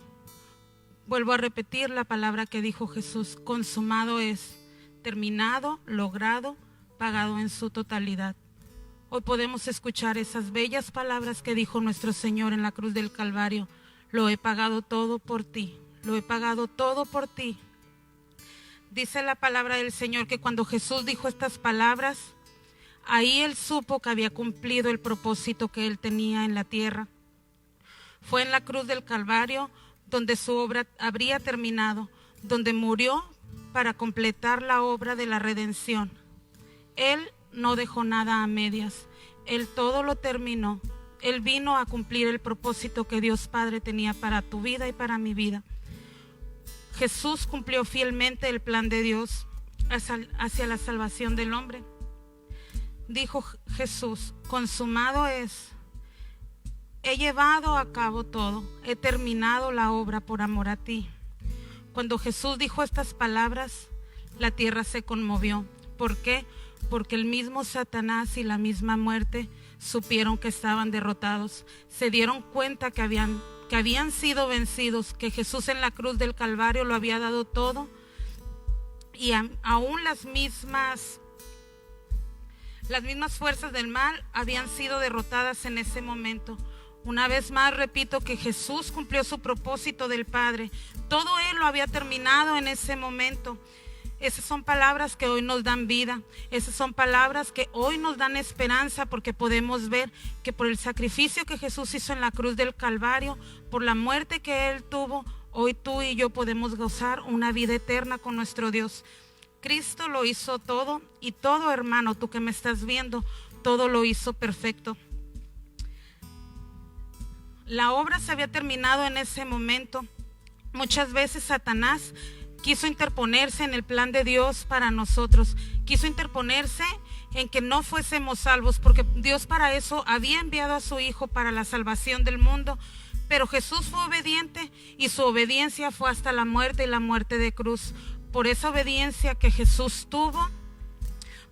Vuelvo a repetir la palabra que dijo Jesús: consumado es, terminado, logrado, pagado en su totalidad. Hoy podemos escuchar esas bellas palabras que dijo nuestro Señor en la cruz del Calvario: lo he pagado todo por ti, lo he pagado todo por ti. Dice la palabra del Señor que cuando Jesús dijo estas palabras, ahí Él supo que había cumplido el propósito que Él tenía en la tierra. Fue en la cruz del Calvario donde su obra habría terminado, donde murió para completar la obra de la redención. Él no dejó nada a medias, Él todo lo terminó. Él vino a cumplir el propósito que Dios Padre tenía para tu vida y para mi vida. Jesús cumplió fielmente el plan de Dios hacia la salvación del hombre. Dijo Jesús: consumado es. he llevado a cabo todo, he terminado la obra por amor a ti. Cuando Jesús dijo estas palabras, la tierra se conmovió. ¿Por qué? Porque el mismo Satanás y la misma muerte supieron que estaban derrotados. Se dieron cuenta que habían sido vencidos, que Jesús en la cruz del Calvario lo había dado todo. Y aún las mismas fuerzas del mal habían sido derrotadas en ese momento. Una vez más repito que Jesús cumplió su propósito del Padre. Todo Él lo había terminado en ese momento. Esas son palabras que hoy nos dan vida. Esas son palabras que hoy nos dan esperanza, porque podemos ver que por el sacrificio que Jesús hizo en la cruz del Calvario, por la muerte que Él tuvo, hoy tú y yo podemos gozar una vida eterna con nuestro Dios. Cristo lo hizo todo, y todo, hermano, tú que me estás viendo, todo lo hizo perfecto. La obra se había terminado en ese momento. Muchas veces Satanás quiso interponerse en el plan de Dios para nosotros. Quiso interponerse en que no fuésemos salvos, porque Dios para eso había enviado a su Hijo para la salvación del mundo. Pero Jesús fue obediente, y su obediencia fue hasta la muerte, y la muerte de cruz. Por esa obediencia que Jesús tuvo,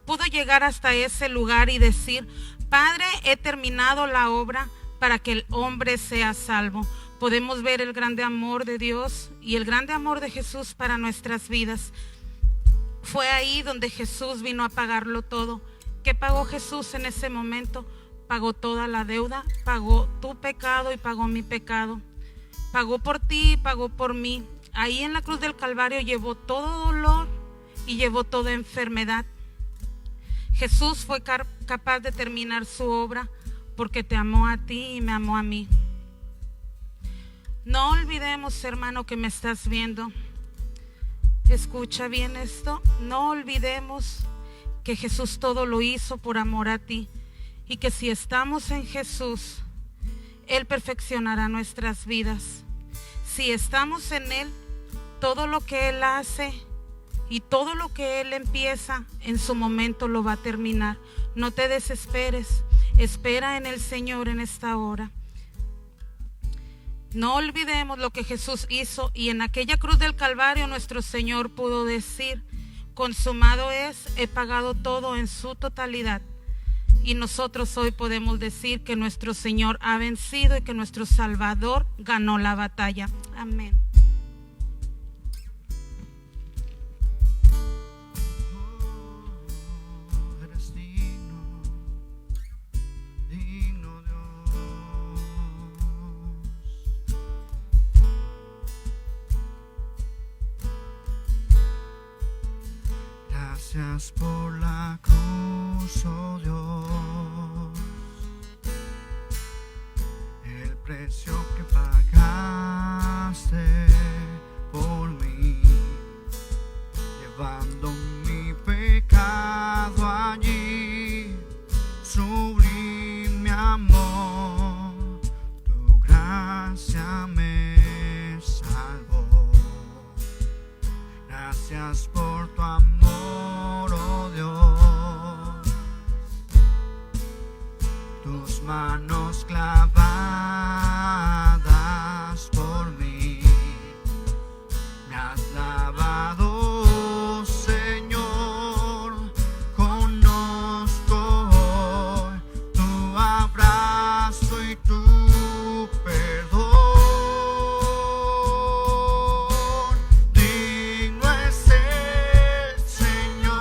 pudo llegar hasta ese lugar y decir: Padre, he terminado la obra para que el hombre sea salvo. Podemos ver el grande amor de Dios y el grande amor de Jesús para nuestras vidas. Fue ahí donde Jesús vino a pagarlo todo. ¿Qué pagó Jesús en ese momento? Pagó toda la deuda, pagó tu pecado y pagó mi pecado. Pagó por ti y pagó por mí. Ahí en la cruz del Calvario llevó todo dolor y llevó toda enfermedad. Jesús fue capaz de terminar su obra porque te amó a ti y me amó a mí. No olvidemos, hermano, que me estás viendo. Escucha bien esto. No olvidemos que Jesús todo lo hizo por amor a ti, y que si estamos en Jesús, Él perfeccionará nuestras vidas. Si estamos en Él, todo lo que Él hace y todo lo que Él empieza, en su momento lo va a terminar. No te desesperes. Espera en el Señor en esta hora. No olvidemos lo que Jesús hizo, y en aquella cruz del Calvario nuestro Señor pudo decir: consumado es, he pagado todo en su totalidad. Y nosotros hoy podemos decir que nuestro Señor ha vencido y que nuestro Salvador ganó la batalla. Amén. Gracias por la cruz, oh Dios, el precio que pagaste por mí, llevando mi pecado allí. Sublime amor, tu gracia me salvó. Gracias por tu amor, oh Dios, tus manos clavadas por mí, me has lavado, Señor. Conozco hoy tu abrazo y tu perdón. Digno es el Señor,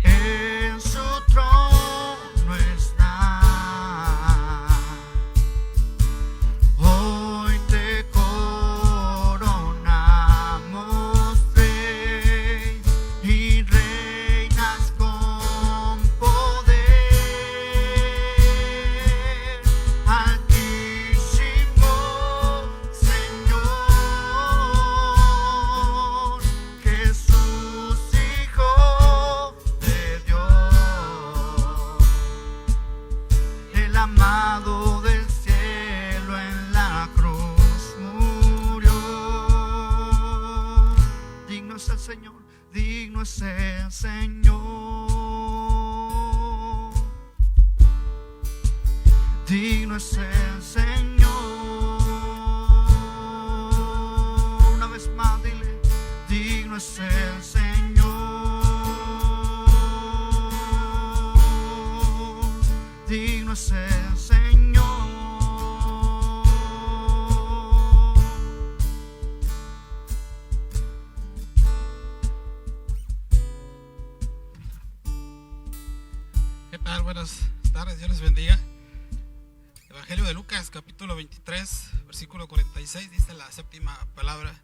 en su trono está. Hoy te coronamos Rey, y reinas con poder. Altísimo Señor, Jesús, Hijo de Dios, el amado del cielo en la cruz murió. Digno es el Señor, digno es el Señor. digno es el Señor. Una vez más dile, digno es el Señor, digno es el Señor. ¿Qué tal? Buenas tardes, Dios les bendiga. Evangelio de Lucas, capítulo 23, versículo 46, dice la séptima palabra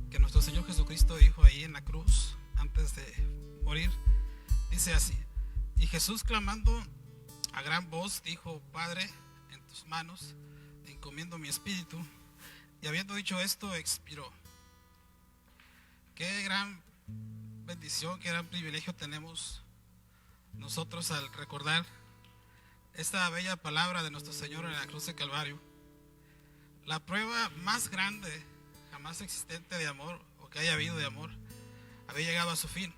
que nuestro Señor Jesucristo dijo ahí en la cruz antes de morir. Dice así: y Jesús, clamando a gran voz, dijo: Padre, en tus manos encomiendo mi espíritu. Y habiendo dicho esto, expiró. Qué gran bendición, qué gran privilegio tenemos nosotros al recordar esta bella palabra de nuestro Señor en la cruz de Calvario. La prueba más grande jamás existente de amor, o que haya habido de amor, había llegado a su fin.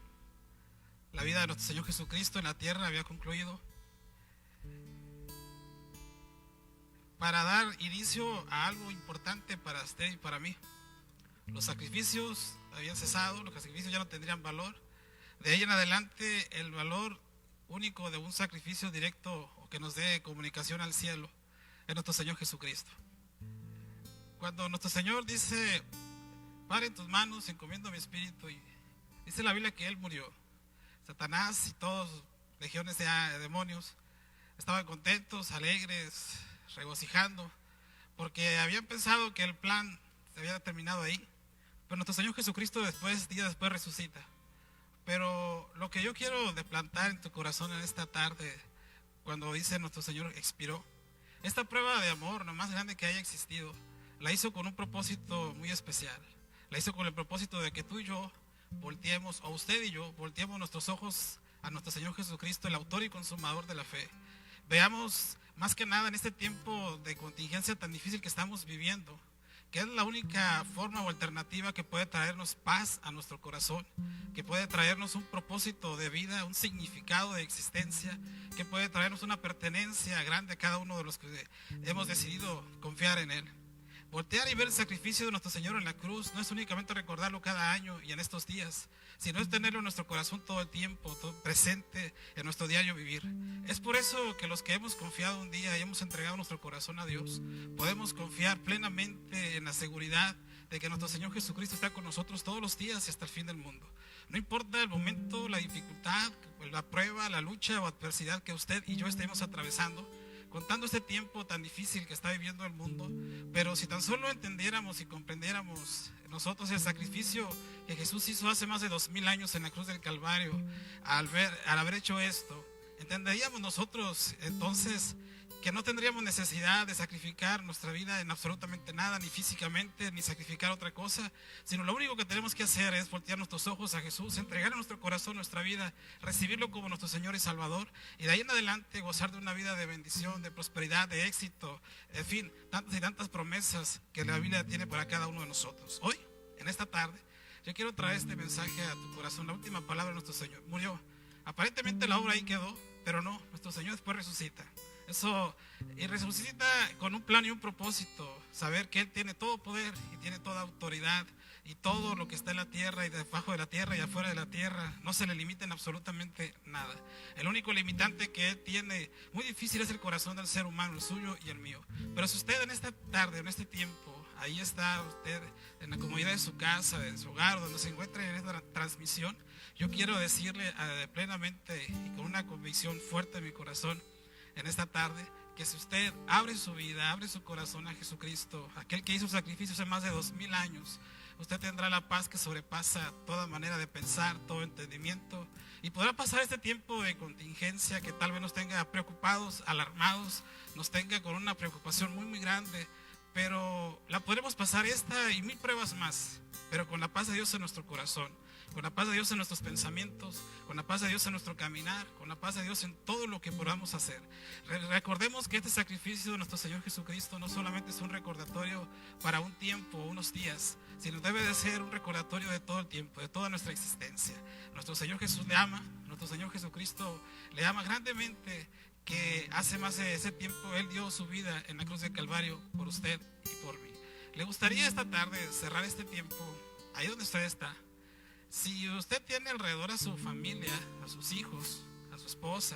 La vida de nuestro Señor Jesucristo en la tierra había concluido. Para dar inicio a algo importante para usted y para mí. Los sacrificios habían cesado, los sacrificios ya no tendrían valor. De ahí en adelante, el valor único de un sacrificio directo o que nos dé comunicación al cielo es nuestro Señor Jesucristo. Cuando nuestro Señor dice: Padre, en tus manos encomiendo mi espíritu, y dice la Biblia que Él murió. Satanás y todos, legiones de demonios, estaban contentos, alegres, regocijando, porque habían pensado que el plan se había terminado ahí. Pero nuestro Señor Jesucristo días después resucita. Pero lo que yo quiero de plantar en tu corazón en esta tarde, cuando dice nuestro Señor expiró, esta prueba de amor, lo más grande que haya existido, la hizo con un propósito muy especial. La hizo con el propósito de que tú y yo volteemos, o usted y yo volteemos nuestros ojos a nuestro Señor Jesucristo, el autor y consumador de la fe. Veamos más que nada en este tiempo de contingencia tan difícil que estamos viviendo, que es la única forma o alternativa que puede traernos paz a nuestro corazón, que puede traernos un propósito de vida, un significado de existencia, que puede traernos una pertenencia grande a cada uno de los que hemos decidido confiar en Él. Voltear y ver el sacrificio de nuestro Señor en la cruz no es únicamente recordarlo cada año y en estos días, sino es tenerlo en nuestro corazón todo el tiempo, todo presente en nuestro diario vivir. Es por eso que los que hemos confiado un día y hemos entregado nuestro corazón a Dios, podemos confiar plenamente en la seguridad de que nuestro Señor Jesucristo está con nosotros todos los días y hasta el fin del mundo. No importa el momento, la dificultad, la prueba, la lucha o adversidad que usted y yo estemos atravesando, contando este tiempo tan difícil que está viviendo el mundo, pero si tan solo entendiéramos y comprendiéramos nosotros el sacrificio que Jesús hizo hace más de 2000 años en la cruz del Calvario, al haber hecho esto, entenderíamos nosotros entonces que no tendríamos necesidad de sacrificar nuestra vida en absolutamente nada, ni físicamente, ni sacrificar otra cosa, sino lo único que tenemos que hacer es voltear nuestros ojos a Jesús, entregar en nuestro corazón nuestra vida, recibirlo como nuestro Señor y Salvador, y de ahí en adelante gozar de una vida de bendición, de prosperidad, de éxito, en fin, tantas y tantas promesas que la Biblia tiene para cada uno de nosotros. Hoy, en esta tarde, yo quiero traer este mensaje a tu corazón. La última palabra de nuestro Señor: murió. Aparentemente la obra ahí quedó, pero no, nuestro Señor después resucita. Eso, y resucita con un plan y un propósito, saber que Él tiene todo poder y tiene toda autoridad, y todo lo que está en la tierra y debajo de la tierra y afuera de la tierra no se le limita en absolutamente nada. El único limitante que Él tiene muy difícil es el corazón del ser humano, el suyo y el mío. Pero si usted en esta tarde, en este tiempo, ahí está usted en la comodidad de su casa, de su hogar, donde se encuentre en esta transmisión, yo quiero decirle plenamente y con una convicción fuerte en mi corazón en esta tarde, que si usted abre su vida, abre su corazón a Jesucristo, aquel que hizo sacrificios hace más de 2000 años, usted tendrá la paz que sobrepasa toda manera de pensar, todo entendimiento, y podrá pasar este tiempo de contingencia que tal vez nos tenga preocupados, alarmados, nos tenga con una preocupación muy muy grande, pero la podremos pasar esta y 1000 pruebas más, pero con la paz de Dios en nuestro corazón, con la paz de Dios en nuestros pensamientos, con la paz de Dios en nuestro caminar, con la paz de Dios en todo lo que podamos hacer. Recordemos que este sacrificio de nuestro Señor Jesucristo no solamente es un recordatorio para un tiempo, unos días, sino debe de ser un recordatorio de todo el tiempo, de toda nuestra existencia. Nuestro Señor Jesús le ama, nuestro Señor Jesucristo le ama grandemente. que hace más de ese tiempo Él dio su vida en la cruz de Calvario por usted y por mí. Le gustaría esta tarde cerrar este tiempo ahí donde usted está. Si usted tiene alrededor a su familia, a sus hijos, a su esposa,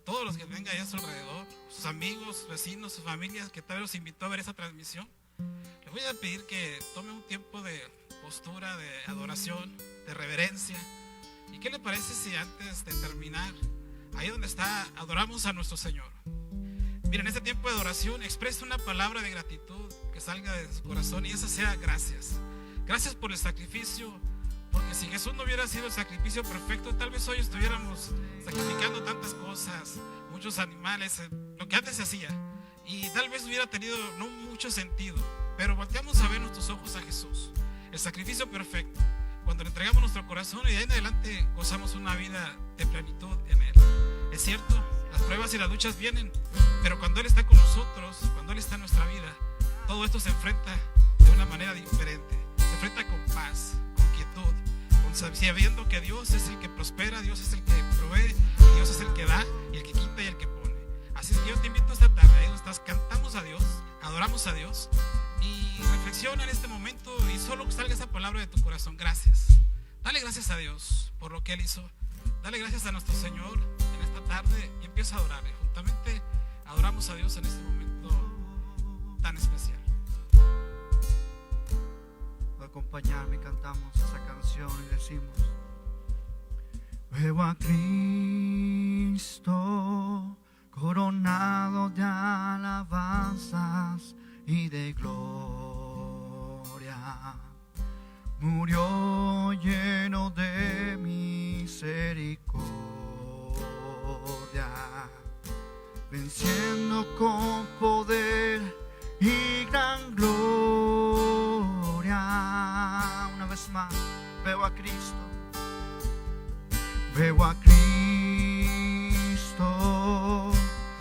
todos los que tenga ahí a su alrededor, sus amigos, sus vecinos, sus familias, que tal vez los invitó a ver esa transmisión, le voy a pedir que tome un tiempo de postura, de adoración, de reverencia. ¿Y qué le parece si antes de terminar, ahí donde está, adoramos a nuestro Señor? Miren, en este tiempo de adoración, expresa una palabra de gratitud que salga de su corazón, y esa sea gracias. Gracias por el sacrificio, porque si Jesús no hubiera sido el sacrificio perfecto, tal vez hoy estuviéramos sacrificando tantas cosas, muchos animales, lo que antes se hacía, y tal vez hubiera tenido no mucho sentido. Pero volteamos a ver nuestros ojos a Jesús, el sacrificio perfecto, cuando le entregamos nuestro corazón, y de ahí en adelante gozamos una vida de plenitud en Él. Es cierto, las pruebas y las luchas vienen, pero cuando Él está con nosotros, cuando Él está en nuestra vida, todo esto se enfrenta de una manera diferente. Se enfrenta con paz, con quietud, sabiendo que Dios es el que prospera, Dios es el que provee, Dios es el que da y el que quita y el que pone. Así es que yo te invito esta tarde, ahí donde estás, cantamos a Dios, adoramos a Dios, y reflexiona en este momento y solo salga esa palabra de tu corazón. Gracias. Dale gracias a Dios por lo que Él hizo. Dale gracias a nuestro Señor en esta tarde y empieza a adorarle. Juntamente adoramos a Dios en este momento tan especial. Voy a acompañarme y cantamos esa canción y decimos: veo a Cristo coronado de alabanzas y de gloria, murió lleno de misericordia, venciendo con poder y gran gloria. Una vez más, veo a Cristo, veo a Cristo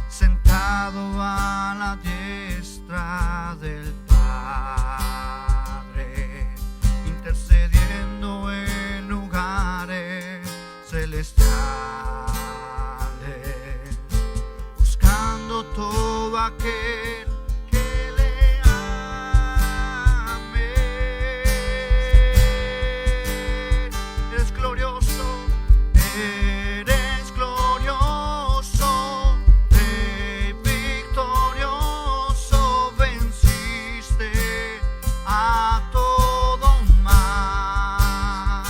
sentado a la diestra del Padre, intercediendo en lugares celestiales, buscando todo aquel que le ame. Eres glorioso, eres glorioso, Rey victorioso, venciste a todo mal.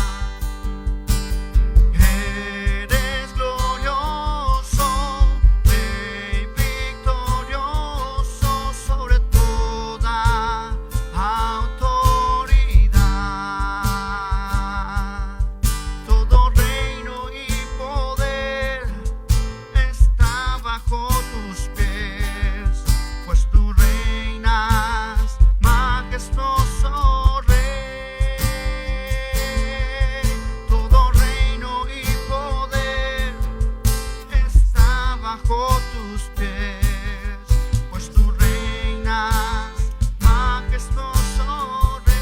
Eres glorioso, Rey victorioso, sobre toda autoridad. Todo reino y poder está bajo tus pies, pues tú reinas, majestuoso Rey. Todo reino y poder está bajo tus pies, pues tú reinas, majestuoso Rey.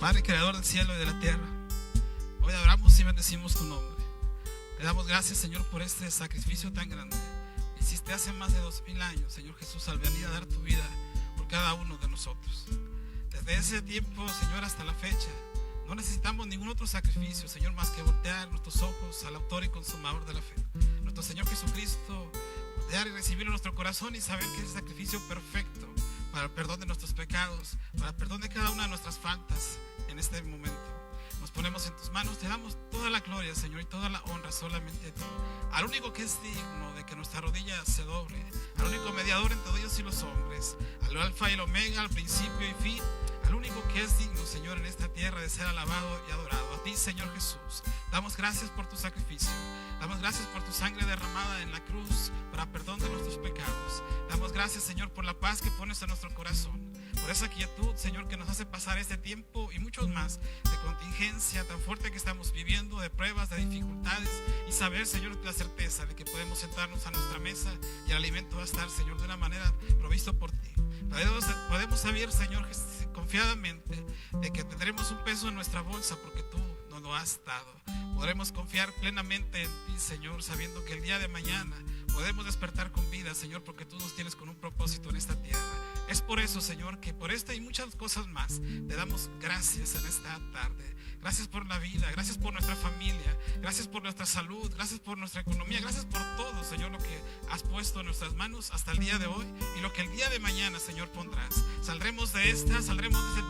Padre creador del cielo y de la tierra, hoy adoramos y bendecimos tu nombre. Te damos gracias, Señor, por este sacrificio tan grande. Hiciste hace más de 2000 años, Señor Jesús, al venir a dar tu vida por cada uno de nosotros. Desde ese tiempo, Señor, hasta la fecha, no necesitamos ningún otro sacrificio, Señor, más que voltear nuestros ojos al autor y consumador de la fe, nuestro Señor Jesucristo, voltear y recibirlo en nuestro corazón y saber que es el sacrificio perfecto para el perdón de nuestros pecados, para el perdón de cada una de nuestras faltas. En este momento nos ponemos en tus manos, te damos toda la gloria, Señor, y toda la honra solamente a ti, al único que es digno de que nuestra rodilla se doble, al único mediador entre Dios y los hombres, al alfa y el omega, al principio y fin, al único que es digno, Señor, en esta tierra de ser alabado y adorado. A ti, Señor Jesús, damos gracias por tu sacrificio, damos gracias por tu sangre derramada en la cruz para perdón de nuestros pecados. Damos gracias, Señor, por la paz que pones en nuestro corazón, por esa quietud, Señor, que nos hace pasar este tiempo y muchos más de contingencia tan fuerte que estamos viviendo, de pruebas, de dificultades, y saber, Señor, la certeza de que podemos sentarnos a nuestra mesa y el alimento va a estar, Señor, de una manera provisto por ti. Podemos saber, Señor, confiadamente de que tendremos un peso en nuestra bolsa porque tú nos lo has dado. Podremos confiar plenamente en ti, Señor, sabiendo que el día de mañana podemos despertar con vida, Señor, porque tú nos tienes con un propósito en esta tierra. Es por eso, Señor, que por esta y muchas cosas más te damos gracias en esta tarde. Gracias por la vida, gracias por nuestra familia, gracias por nuestra salud, gracias por nuestra economía, gracias por todo, Señor, lo que has puesto en nuestras manos hasta el día de hoy y lo que el día de mañana, Señor, pondrás. Saldremos de ese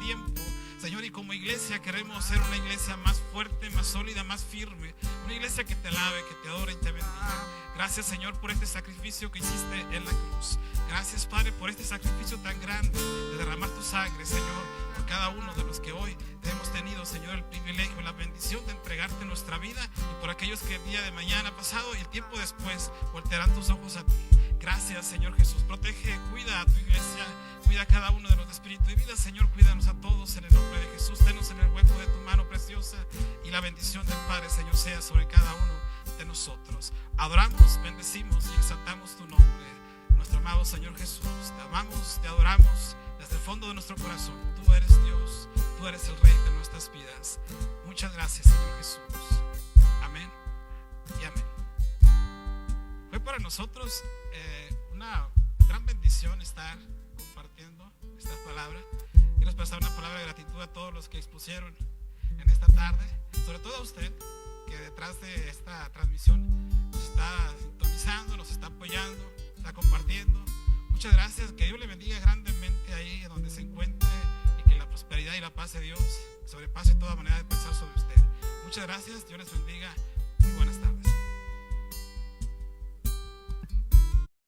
tiempo, Señor, y como iglesia queremos ser una iglesia más fuerte, más sólida, más firme, una iglesia que te alabe, que te adore y te bendiga. Gracias, Señor, por este sacrificio que hiciste en la cruz. Gracias, Padre, por este sacrificio tan grande de derramar tu sangre, Señor, por cada uno de los que hoy hemos tenido, Señor, el privilegio, la bendición de entregarte nuestra vida, y por aquellos que el día de mañana pasado y el tiempo después voltearán tus ojos a ti. Gracias, Señor Jesús. Protege, cuida a tu iglesia, cuida a cada uno de los de espíritu y vida, Señor. Cuídanos a todos en el nombre de Jesús. Tenos en el hueco de tu mano preciosa, y la bendición del Padre, Señor, sea sobre cada uno de nosotros. Adoramos, bendecimos y exaltamos tu nombre, nuestro amado Señor Jesús. Te amamos, te adoramos desde el fondo de nuestro corazón. Tú eres Dios, tú eres el Rey de nuestras vidas. Muchas gracias, Señor Jesús. Amén y amén. Fue para nosotros una gran bendición estar compartiendo esta palabra. Quiero expresar una palabra de gratitud a todos los que expusieron en esta tarde, sobre todo a usted que detrás de esta transmisión nos está sintonizando, nos está apoyando, está compartiendo. Muchas gracias, que Dios le bendiga grandemente ahí donde se encuentre, y que la prosperidad y la paz de Dios sobrepase toda manera de pensar sobre usted. Muchas gracias, Dios les bendiga.